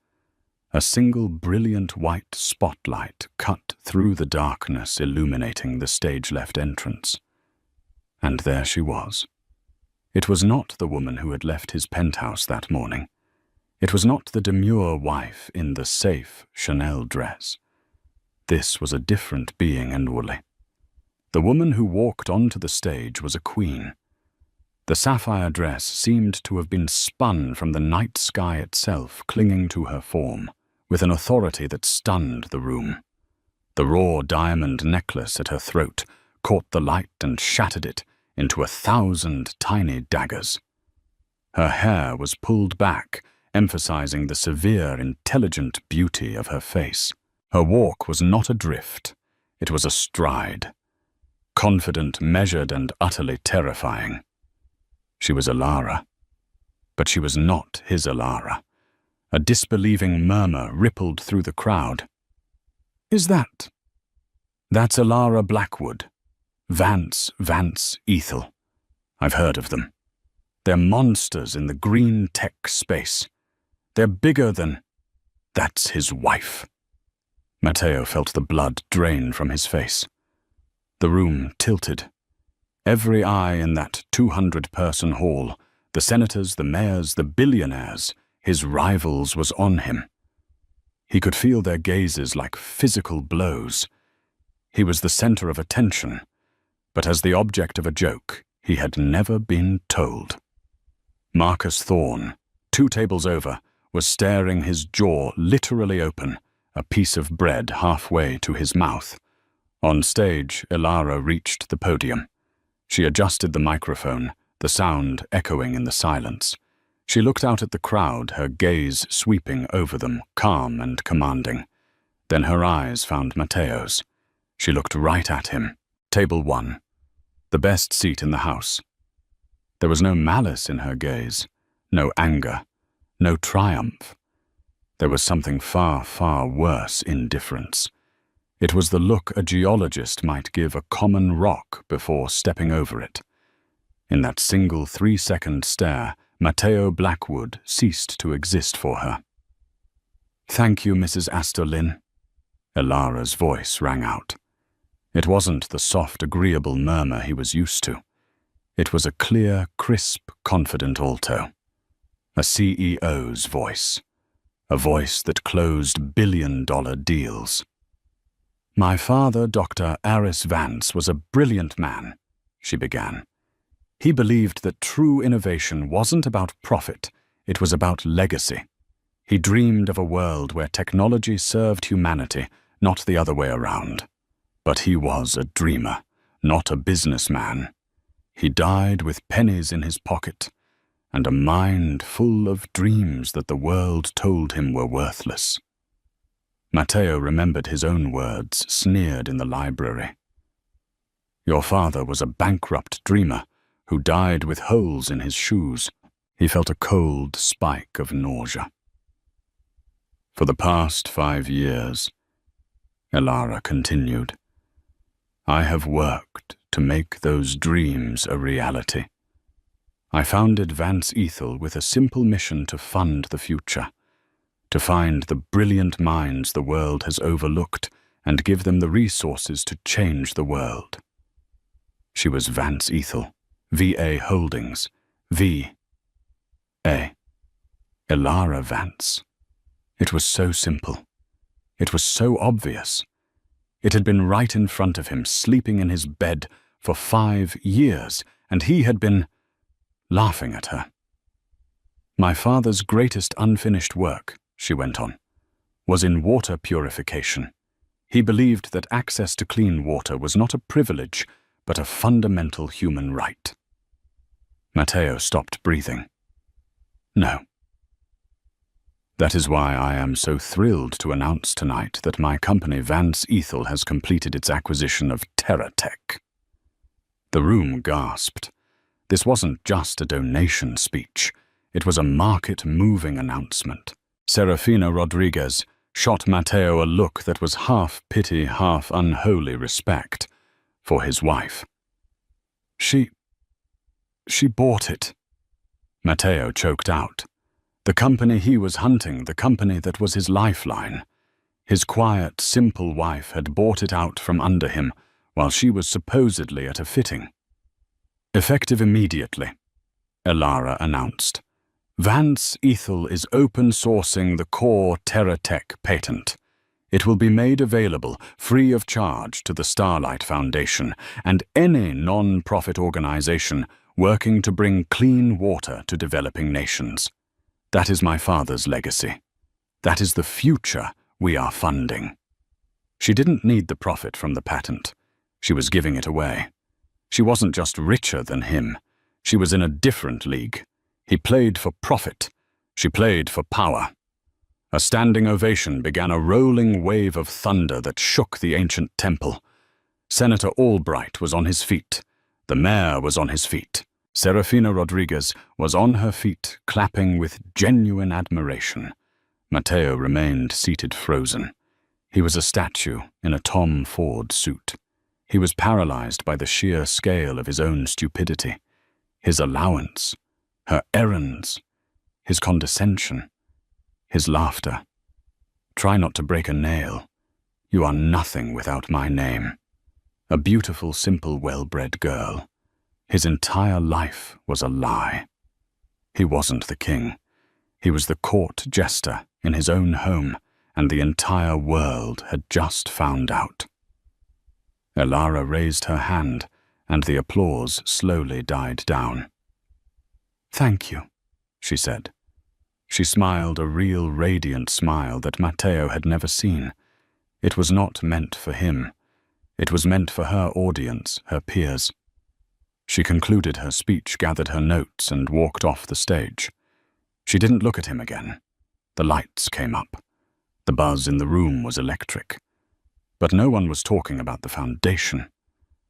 A single brilliant white spotlight cut through the darkness, illuminating the stage-left entrance. And there she was. It was not the woman who had left his penthouse that morning. It was not the demure wife in the safe Chanel dress. This was a different being inwardly. The woman who walked onto the stage was a queen. The sapphire dress seemed to have been spun from the night sky itself, clinging to her form, with an authority that stunned the room. The raw diamond necklace at her throat caught the light and shattered it into 1,000 tiny daggers. Her hair was pulled back, emphasizing the severe, intelligent beauty of her face. Her walk was not a drift, it was a stride. Confident, measured, and utterly terrifying. She was Elara, but she was not his Elara. A disbelieving murmur rippled through the crowd. Is that? That's Elara Blackwood. Vance Ethel. I've heard of them. They're monsters in the green tech space. They're bigger than... That's his wife. Mateo felt the blood drain from his face. The room tilted. Every eye in that 200-person hall, the senators, the mayors, the billionaires, his rivals, was on him. He could feel their gazes like physical blows. He was the center of attention, but as the object of a joke he had never been told. Marcus Thorne, 2 tables over, was staring, his jaw literally open, a piece of bread halfway to his mouth. On stage, Elara reached the podium. She adjusted the microphone, the sound echoing in the silence. She looked out at the crowd, her gaze sweeping over them, calm and commanding. Then her eyes found Mateo's. She looked right at him. Table 1. The best seat in the house. There was no malice in her gaze, no anger, no triumph. There was something far, far worse: indifference. It was the look a geologist might give a common rock before stepping over it. In that single 3-second stare, Matteo Blackwood ceased to exist for her. "Thank you, Mrs. Astor Lynn," Elara's voice rang out. It wasn't the soft, agreeable murmur he was used to. It was a clear, crisp, confident alto. A CEO's voice. A voice that closed billion-dollar deals. "My father, Dr. Aris Vance, was a brilliant man," she began. "He believed that true innovation wasn't about profit, it was about legacy. He dreamed of a world where technology served humanity, not the other way around. But he was a dreamer, not a businessman. He died with pennies in his pocket, and a mind full of dreams that the world told him were worthless." Matteo remembered his own words, sneered in the library. "Your father was a bankrupt dreamer who died with holes in his shoes." He felt a cold spike of nausea. "For the past 5 years," Elara continued, "I have worked to make those dreams a reality. I founded Vance Ethel with a simple mission to fund the future, to find the brilliant minds the world has overlooked and give them the resources to change the world." She was Vance Ethel, VA Holdings, V.A. Elara Vance. It was so simple. It was so obvious. It had been right in front of him, sleeping in his bed for 5 years, and he had been laughing at her. "My father's greatest unfinished work," she went on, "was in water purification. He believed that access to clean water was not a privilege, but a fundamental human right." Matteo stopped breathing. "No. That is why I am so thrilled to announce tonight that my company Vance Ethel has completed its acquisition of TerraTech." The room gasped. This wasn't just a donation speech. It was a market-moving announcement. Serafina Rodriguez shot Matteo a look that was half pity, half unholy respect for his wife. She bought it," Matteo choked out. The company he was hunting, the company that was his lifeline. His quiet, simple wife had bought it out from under him while she was supposedly at a fitting. "Effective immediately," Elara announced. "Vance Ethel is open-sourcing the core TerraTech patent. It will be made available, free of charge, to the Starlight Foundation and any non-profit organization working to bring clean water to developing nations. That is my father's legacy. That is the future we are funding." She didn't need the profit from the patent. She was giving it away. She wasn't just richer than him. She was in a different league. He played for profit. She played for power. A standing ovation began a rolling wave of thunder that shook the ancient temple. Senator Albright was on his feet. The mayor was on his feet. Serafina Rodriguez was on her feet, clapping with genuine admiration. Matteo remained seated frozen. He was a statue in a Tom Ford suit. He was paralyzed by the sheer scale of his own stupidity, his allowance, her errands, his condescension, his laughter. "Try not to break a nail. You are nothing without my name." A beautiful, simple, well-bred girl. His entire life was a lie. He wasn't the king. He was the court jester in his own home, and the entire world had just found out. Elara raised her hand, and the applause slowly died down. "Thank you," she said. She smiled a real radiant smile that Matteo had never seen. It was not meant for him. It was meant for her audience, her peers. She concluded her speech, gathered her notes, and walked off the stage. She didn't look at him again. The lights came up. The buzz in the room was electric. But no one was talking about the foundation.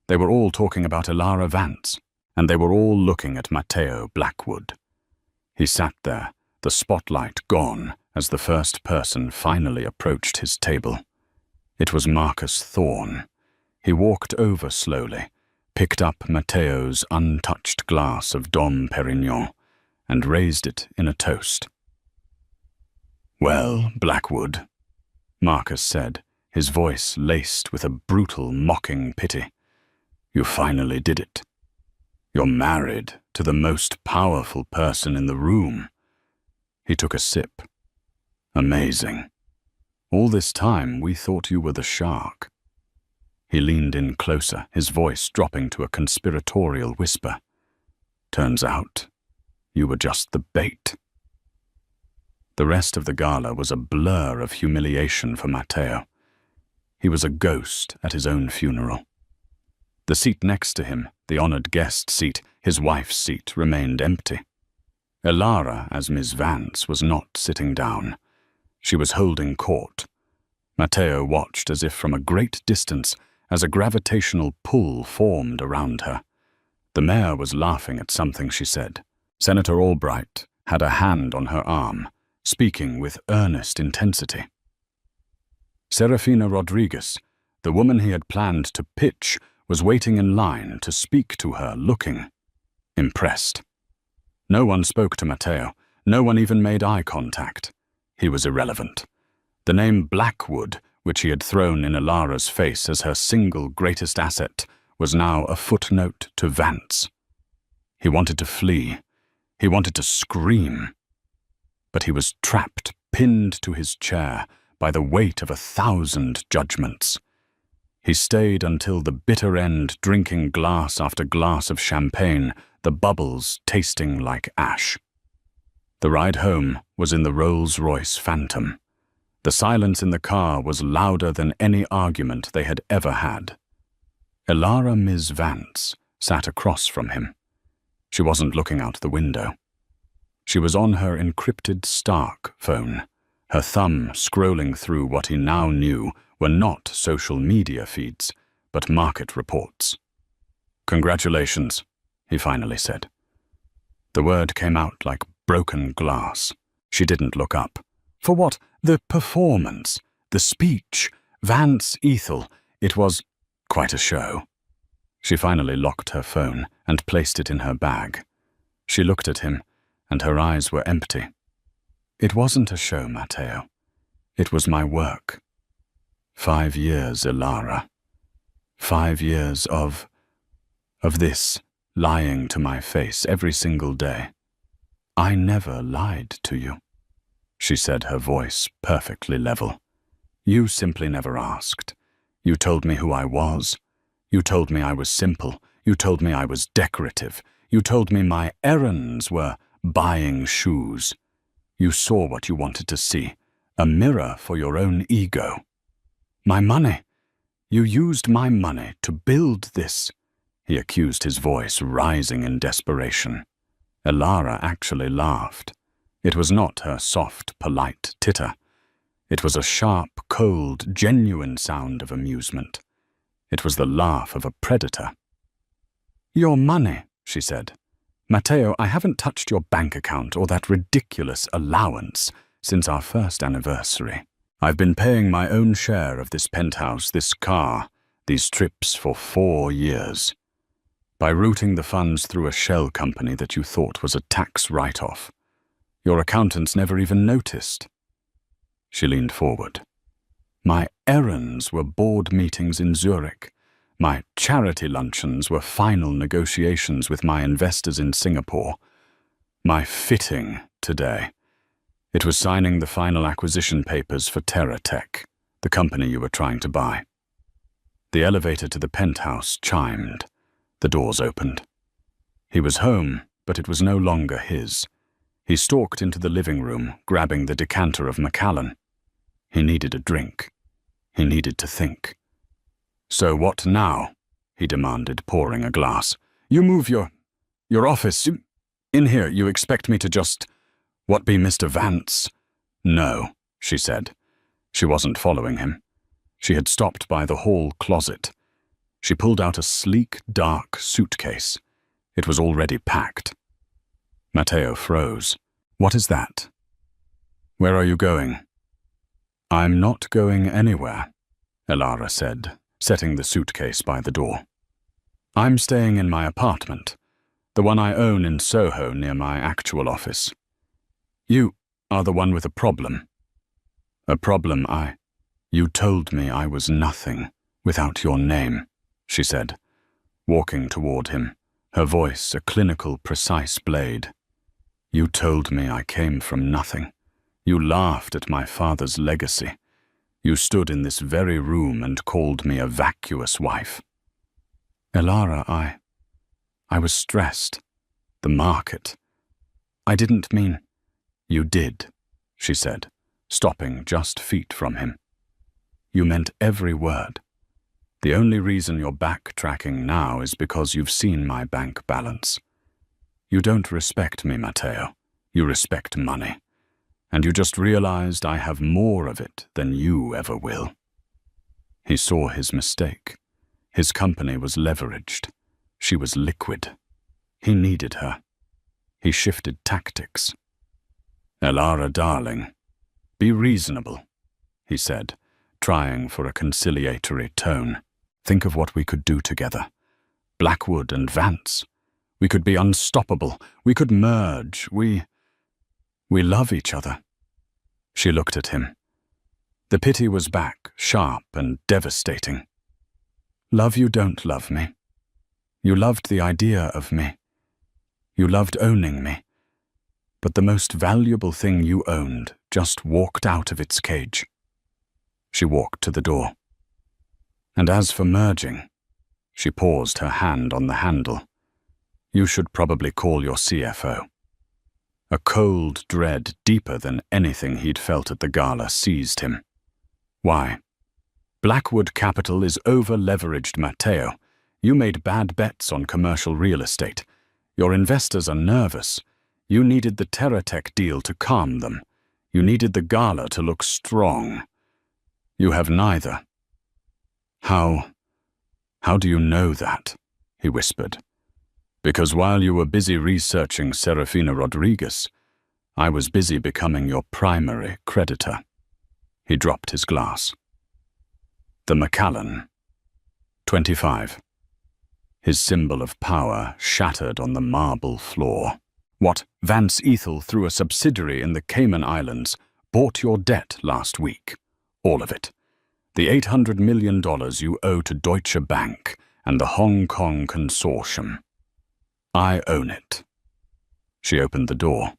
They were all talking about Elara Vance. and they were all looking at Matteo Blackwood. He sat there, the spotlight gone, as the first person finally approached his table. It was Marcus Thorne. He walked over slowly, picked up Matteo's untouched glass of Dom Perignon, and raised it in a toast. "Well, Blackwood," Marcus said, his voice laced with a brutal, mocking pity, "you finally did it. You're married to the most powerful person in the room." He took a sip. "Amazing. All this time we thought you were the shark." He leaned in closer, his voice dropping to a conspiratorial whisper. "Turns out, you were just the bait." The rest of the gala was a blur of humiliation for Matteo. He was a ghost at his own funeral. The seat next to him, the honored guest seat, his wife's seat, remained empty. Elara, as Miss Vance, was not sitting down. She was holding court. Matteo watched as if from a great distance, as a gravitational pull formed around her. The mayor was laughing at something she said. Senator Albright had a hand on her arm, speaking with earnest intensity. Serafina Rodriguez, the woman he had planned to pitch, was waiting in line to speak to her, looking impressed. No one spoke to Matteo. No one even made eye contact. He was irrelevant. The name Blackwood, which he had thrown in Elara's face as her single greatest asset, was now a footnote to Vance. He wanted to flee. He wanted to scream. But he was trapped, pinned to his chair, by the weight of 1,000 judgments. He stayed until the bitter end, drinking glass after glass of champagne, the bubbles tasting like ash. The ride home was in the Rolls-Royce Phantom. The silence in the car was louder than any argument they had ever had. Elara Ms. Vance sat across from him. She wasn't looking out the window. She was on her encrypted Stark phone, her thumb scrolling through what he now knew were not social media feeds, but market reports. "Congratulations," he finally said. The word came out like broken glass. She didn't look up. For what? The performance, the speech, Vance Ethel. It was quite a show. She finally locked her phone and placed it in her bag. She looked at him, and her eyes were empty. "It wasn't a show, Matteo. It was my work. 5 years, Elara. 5 years of this lying to my face every single day. I never lied to you," she said, her voice perfectly level. "You simply never asked. You told me who I was. You told me I was simple. You told me I was decorative. You told me my errands were buying shoes. You saw what you wanted to see, a mirror for your own ego. My money. You used my money to build this," he accused, his voice rising in desperation. Elara actually laughed. It was not her soft, polite titter. It was a sharp, cold, genuine sound of amusement. It was the laugh of a predator. "Your money," she said. "Matteo, I haven't touched your bank account or that ridiculous allowance since our first anniversary. I've been paying my own share of this penthouse, this car, these trips for 4 years. By routing the funds through a shell company that you thought was a tax write-off. Your accountants never even noticed." She leaned forward. "My errands were board meetings in Zurich. My charity luncheons were final negotiations with my investors in Singapore. My fitting today. It was signing the final acquisition papers for TerraTech, the company you were trying to buy." The elevator to the penthouse chimed. The doors opened. He was home, but it was no longer his. He stalked into the living room, grabbing the decanter of Macallan. He needed a drink. He needed to think. "So what now?" he demanded, pouring a glass. "You move your office in here. You expect me to just, what, be Mr. Vance?" "No," she said. She wasn't following him. She had stopped by the hall closet. She pulled out a sleek, dark suitcase. It was already packed. Matteo froze. What is that? Where are you going? I'm not going anywhere, Elara said, setting the suitcase by the door. I'm staying in my apartment, the one I own in Soho near my actual office. You are the one with a problem. A problem You told me I was nothing without your name, she said, walking toward him, her voice a clinical, precise blade. You told me I came from nothing. You laughed at my father's legacy. You stood in this very room and called me a vacuous wife. Elara, I was stressed. The market. I didn't mean... You did, she said, stopping just feet from him. You meant every word. The only reason you're backtracking now is because you've seen my bank balance. You don't respect me, Matteo. You respect money. And you just realized I have more of it than you ever will. He saw his mistake. His company was leveraged. She was liquid. He needed her. He shifted tactics. Elara, darling, be reasonable, he said, trying for a conciliatory tone. Think of what we could do together. Blackwood and Vance. We could be unstoppable. We could merge. We love each other. She looked at him. The pity was back, sharp and devastating. Love, you don't love me. You loved the idea of me. You loved owning me. But the most valuable thing you owned just walked out of its cage. She walked to the door. And as for merging, she paused, her hand on the handle. You should probably call your CFO. A cold dread deeper than anything he'd felt at the gala seized him. Why? Blackwood Capital is over-leveraged, Matteo. You made bad bets on commercial real estate. Your investors are nervous. You needed the TerraTech deal to calm them. You needed the gala to look strong. You have neither. How do you know that? He whispered. Because while you were busy researching Serafina Rodriguez, I was busy becoming your primary creditor. He dropped his glass. The Macallan, 25. His symbol of power shattered on the marble floor. What, Vance Ethel, through a subsidiary in the Cayman Islands, bought your debt last week. All of it. The $800 million you owe to Deutsche Bank and the Hong Kong consortium. I own it. She opened the door.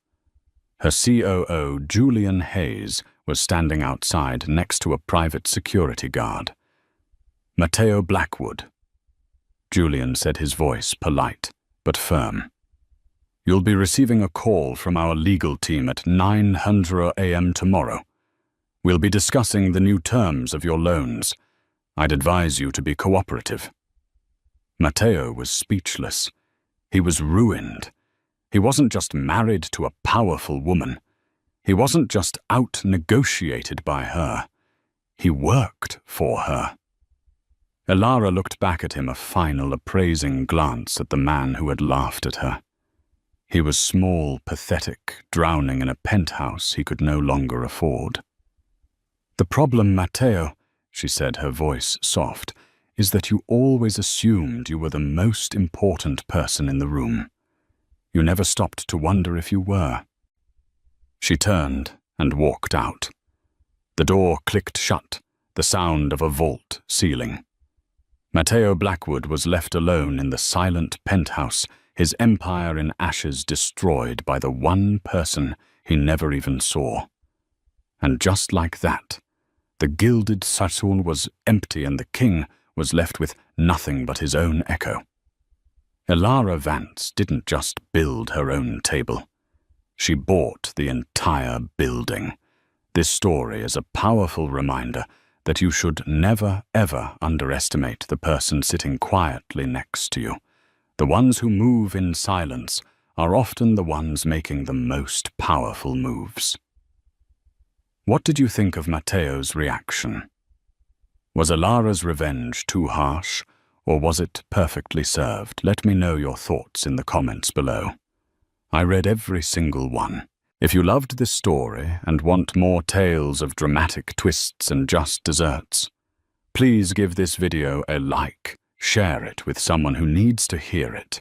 Her COO, Julian Hayes, was standing outside next to a private security guard. Matteo Blackwood. Julian said, his voice polite but firm. You'll be receiving a call from our legal team at 9:00 a.m. tomorrow. We'll be discussing the new terms of your loans. I'd advise you to be cooperative. Matteo was speechless. He was ruined. He wasn't just married to a powerful woman. He wasn't just out-negotiated by her. He worked for her. Elara looked back at him, a final appraising glance at the man who had laughed at her. He was small, pathetic, drowning in a penthouse he could no longer afford. The problem, Matteo, she said, her voice soft, is that you always assumed you were the most important person in the room. You never stopped to wonder if you were. She turned and walked out. The door clicked shut, the sound of a vault sealing. Matteo Blackwood was left alone in the silent penthouse, his empire in ashes destroyed by the one person he never even saw. And just like that, the gilded Saturn was empty and the king was left with nothing but his own echo. Elara Vance didn't just build her own table. She bought the entire building. This story is a powerful reminder that you should never, ever underestimate the person sitting quietly next to you. The ones who move in silence are often the ones making the most powerful moves. What did you think of Matteo's reaction? Was Elara's revenge too harsh, Or was it perfectly served? Let me know your thoughts in the comments below. I read every single one. If you loved this story and want more tales of dramatic twists and just desserts, please give this video a like, share it with someone who needs to hear it,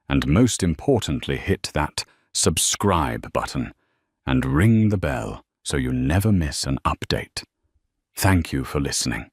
and most importantly, hit that subscribe button and ring the bell so you never miss an update. Thank you for listening.